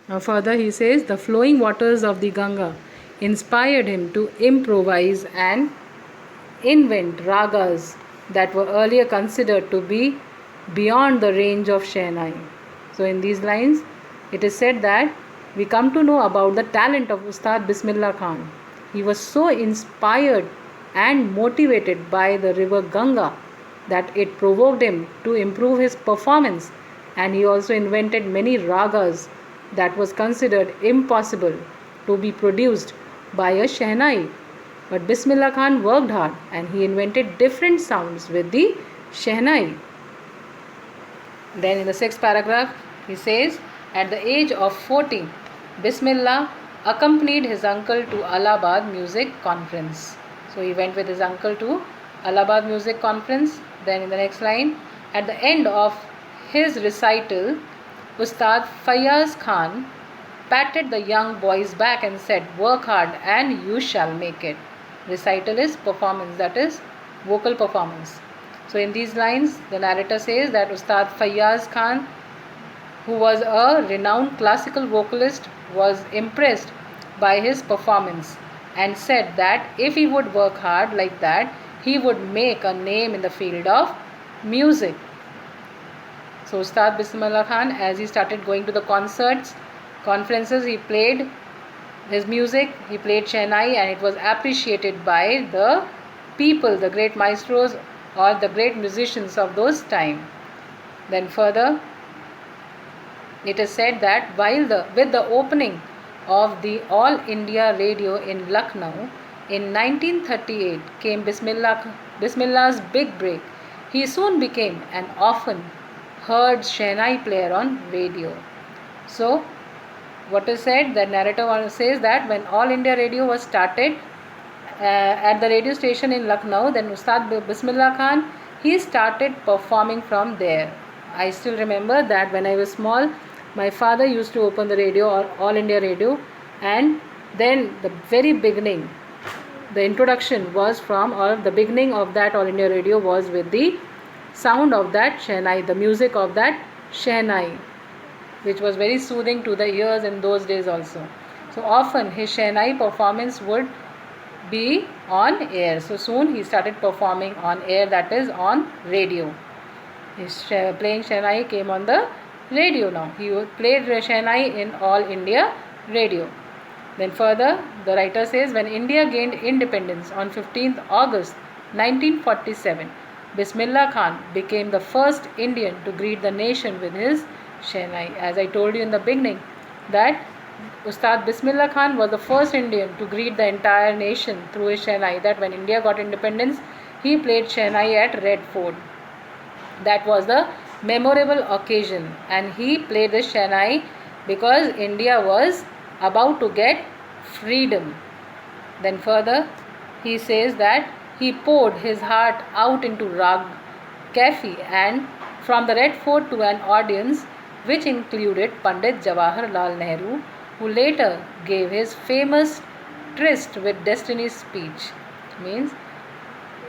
Further, he says the flowing waters of the Ganga inspired him to improvise and invent ragas that were earlier considered to be beyond the range of Shehnai. So, in these lines, it is said that we come to know about the talent of Ustad Bismillah Khan. He was so inspired and motivated by the river Ganga that it provoked him to improve his performance, and he also invented many ragas that was considered impossible to be produced by a Shehnai. But Bismillah Khan worked hard and he invented different sounds with the Shehnai. Then in the sixth paragraph, he says, at the age of 14, Bismillah accompanied his uncle to Allahabad Music Conference. So he went with his uncle to Allahabad Music Conference. Then in the next line, at the end of his recital, Ustad Fayaz Khan patted the young boy's back and said, work hard and you shall make it. Recital is performance, that is vocal performance. So in these lines, the narrator says that Ustad Fayaz Khan, who was a renowned classical vocalist, was impressed by his performance and said that if he would work hard like that, he would make a name in the field of music. So Ustad Bismillah Khan, as he started going to the conferences, he played his music, he played Shehnai, and it was appreciated by the people, the great maestros or the great musicians of those time. Then further, it is said that with the opening of the All India Radio in Lucknow in 1938 came Bismillah's big break. He soon became an often heard Shehnai player on radio. So, what is said, the narrator says that when All India Radio was started at the radio station in Lucknow, then Ustad Bismillah Khan, he started performing from there. I still remember that when I was small, my father used to open the radio, or All India Radio, and then the very beginning, the introduction was from, or the beginning of that All India Radio was with the sound of that Shehnai, the music of that Shehnai, which was very soothing to the ears in those days also. So often his Shehnai performance would be on air. So soon he started performing on air, that is on radio. His playing Shehnai came on the radio now. He played Shehnai in All India Radio. Then further, the writer says, when India gained independence on 15th August 1947, Bismillah Khan became the first Indian to greet the nation with his Shehnai. As I told you in the beginning, that Ustad Bismillah Khan was the first Indian to greet the entire nation through his Shehnai. That when India got independence, he played Shehnai at Red Fort. That was the memorable occasion, and he played the Shehnai because India was about to get freedom. Then further, he says that he poured his heart out into Rag Kafi and from the Red Fort to an audience which included Pandit Jawaharlal Nehru, who later gave his famous Tryst with Destiny speech. Means,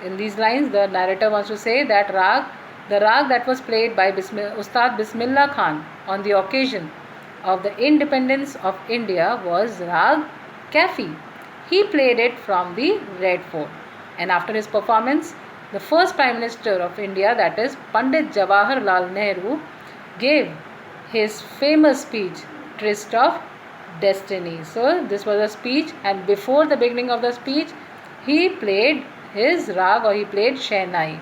in these lines, the narrator wants to say that the rag that was played by Ustad Bismillah Khan on the occasion of the independence of India was Rag Kafi. He played it from the Red Fort. And after his performance, the first Prime Minister of India, that is Pandit Jawaharlal Nehru, gave his famous speech, Tryst of Destiny. So this was a speech, and before the beginning of the speech, he played his rag, or he played Shehnai.